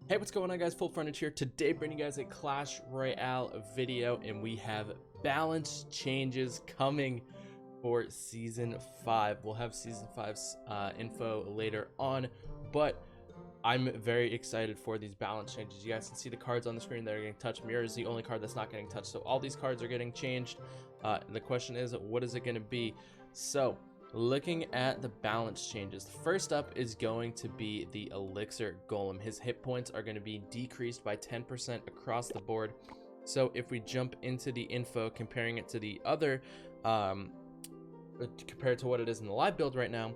Hey, what's going on, guys? FullFrontage here. Today bringing you guys a Clash Royale video, and we have balance changes coming for Season 5. We'll have Season 5's info later on, but I'm very excited for these balance changes. You guys can see the cards on the screen that are getting touched. Mirror is the only card that's not getting touched, so all these cards are getting changed. The question is, what is it going to be? So, looking at the balance changes, first up is going to be the Elixir Golem. His hit points are going to be decreased by 10% across the board. So if we jump into the info, comparing it to the other, compared to what it is in the live build right now,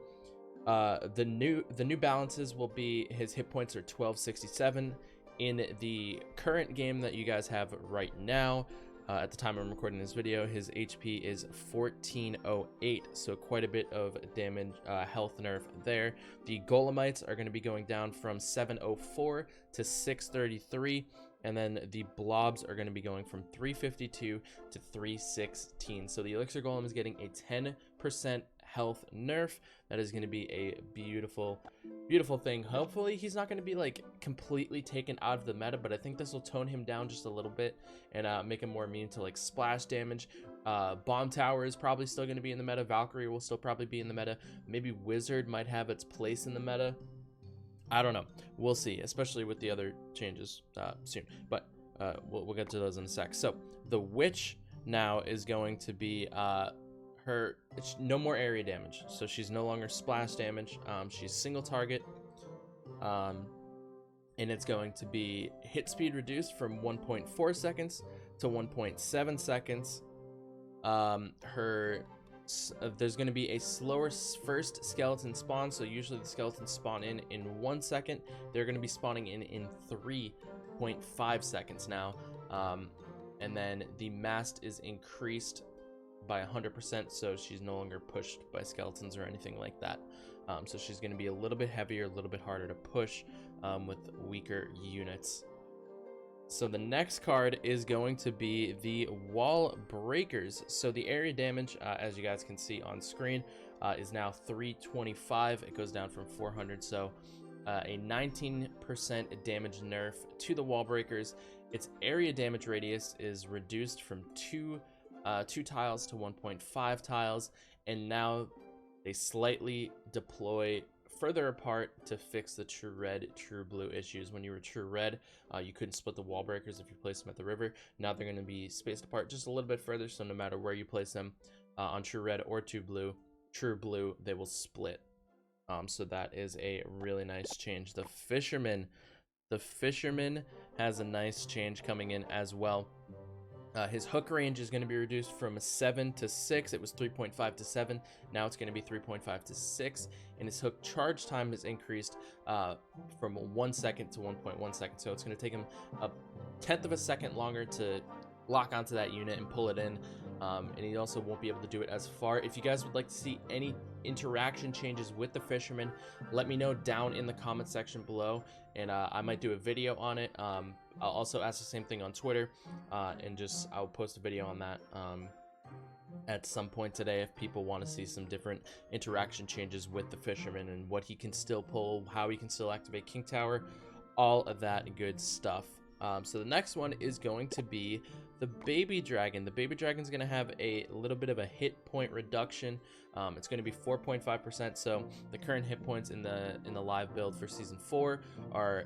the new balances will be his hit points are 1267. In the current game that you guys have right now, at the time I'm recording this video, his HP is 1408, so quite a bit of damage, health nerf there. The Golemites are going to be going down from 704 to 633, and then the Blobs are going to be going from 352 to 316. So the Elixir Golem is getting a 10% health nerf. That is going to be a beautiful thing. Hopefully he's not going to be like completely taken out of the meta, but I think this will tone him down just a little bit and make him more immune to like splash damage. Bomb Tower is probably still going to be in the meta. Valkyrie will still probably be in the meta. Maybe Wizard might have its place in the meta. I don't know, we'll see, especially with the other changes soon, but we'll get to those in a sec. So the Witch now is going to be it's no more area damage, so she's no longer splash damage. She's single target, and it's going to be hit speed reduced from 1.4 seconds to 1.7 seconds. There's going to be a slower first skeleton spawn, so usually the skeletons spawn in 1 second. They're going to be spawning in 3.5 seconds now, and then the mast is increased by 100%, so she's no longer pushed by skeletons or anything like that. So she's going to be a little bit heavier, a little bit harder to push with weaker units. So the next card is going to be the Wall Breakers. So the area damage, as you guys can see on screen, is now 325. It goes down from 400, so a 19% damage nerf to the Wall Breakers. Its area damage radius is reduced from 2 tiles to 1.5 tiles, and now they slightly deploy further apart to fix the true red, true blue issues. When you were true red, you couldn't split the wall breakers if you placed them at the river. Now they're going to be spaced apart just a little bit further, so no matter where you place them on true red or true blue, they will split. So that is a really nice change. The Fisherman has a nice change coming in as well. His hook range is going to be reduced from 7 to 6. It was 3.5 to 7. Now it's going to be 3.5 to 6. And his hook charge time is increased from 1 second to 1.1 seconds. So it's going to take him a 1/10 of a second longer to lock onto that unit and pull it in. And he also won't be able to do it as far. If you guys would like to see any interaction changes with the Fisherman, let me know down in the comment section below, and I might do a video on it. I'll also ask the same thing on Twitter, and I'll post a video on that at some point today if people want to see some different interaction changes with the Fisherman and what he can still pull, how he can still activate King Tower, all of that good stuff. So the next one is going to be the Baby Dragon. The Baby Dragon is going to have a little bit of a hit point reduction. It's going to be 4.5%. So the current hit points in the live build for Season 4 are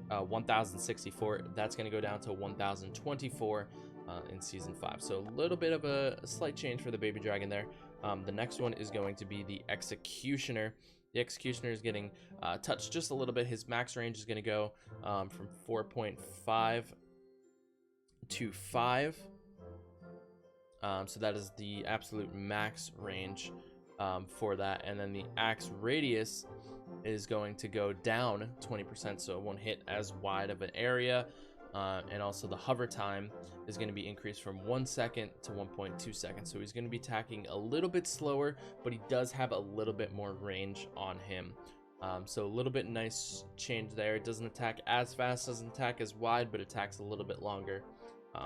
1,064. That's going to go down to 1,024 in Season 5. So a little bit of a slight change for the Baby Dragon there. The next one is going to be the Executioner. The Executioner is getting touched just a little bit. His max range is going to go from 4.5 to 5. So that is the absolute max range for that. And then the axe radius is going to go down 20%, so it won't hit as wide of an area. And also the hover time is going to be increased from 1 second to 1.2 seconds. So he's going to be attacking a little bit slower, but he does have a little bit more range on him. So a little bit nice change there. It doesn't attack as fast, doesn't attack as wide, but attacks a little bit longer.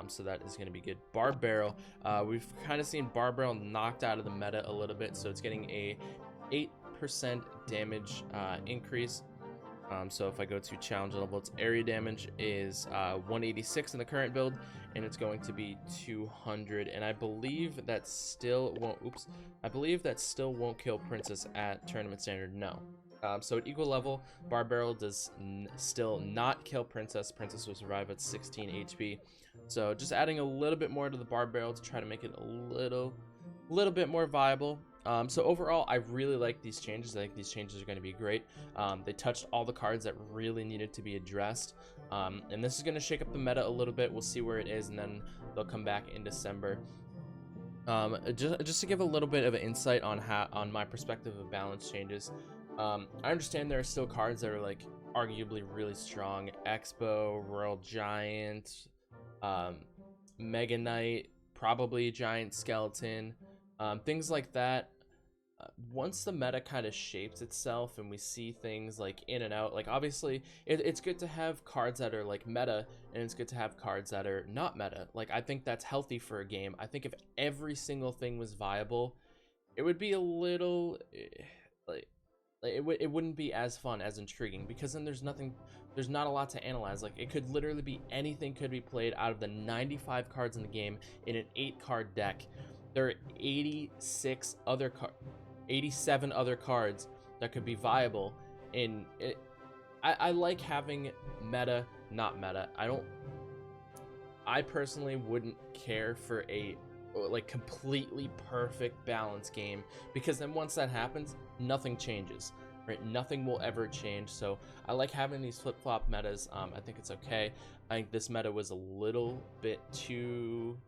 So that is going to be good. Barb Barrel, we've kind of seen Barb Barrel knocked out of the meta a little bit, so it's getting a 8% damage increase So if I go to challenge level, its area damage is 186 in the current build, and it's going to be 200. And I believe that still won't. Oops. I believe that still won't kill Princess at tournament standard. No. So at equal level, Barrel does still not kill Princess. Princess will survive at 16 HP. So just adding a little bit more to the Barrel to try to make it a little bit more viable. So overall, I really like these changes. I think these changes are going to be great. They touched all the cards that really needed to be addressed. And this is going to shake up the meta a little bit. We'll see where it is, and then they'll come back in December. Just to give a little bit of an insight on my perspective of balance changes. I understand there are still cards that are like arguably really strong. Expo, Royal Giant, Mega Knight, probably Giant Skeleton, things like that. Once the meta kind of shapes itself and we see things like in and out, like obviously it's good to have cards that are like meta, and it's good to have cards that are not meta. Like I think that's healthy for a game. I think if every single thing was viable, it would be a little it wouldn't be as fun, as intriguing, because then there's not a lot to analyze. Like it could literally be anything could be played out of the 95 cards in the game in an 8-card deck. There are 87 other cards that could be viable in it. I like having meta, not meta. I personally wouldn't care for a like completely perfect balance game, because then once that happens, nothing changes, right? Nothing will ever change. So I like having these flip-flop metas. I think it's okay. I think this meta was a little bit too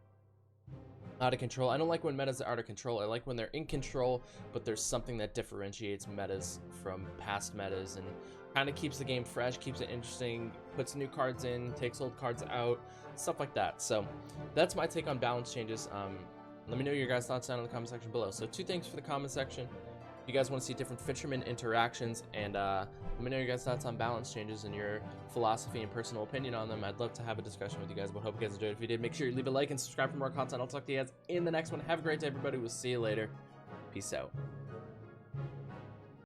out of control. I don't like when metas are out of control. I like when they're in control, but there's something that differentiates metas from past metas and kind of keeps the game fresh, keeps it interesting, puts new cards in, takes old cards out, stuff like that. So that's my take on balance changes. Let me know your guys' thoughts down in the comment section below. So 2 things for the comment section. If you guys want to see different Fisherman interactions, and let me know your guys' thoughts on balance changes and your philosophy and personal opinion on them. I'd love to have a discussion with you guys, but hope you guys enjoyed. If you did, make sure you leave a like and subscribe for more content. I'll talk to you guys in the next one. Have a great day, everybody. We'll see you later. Peace out.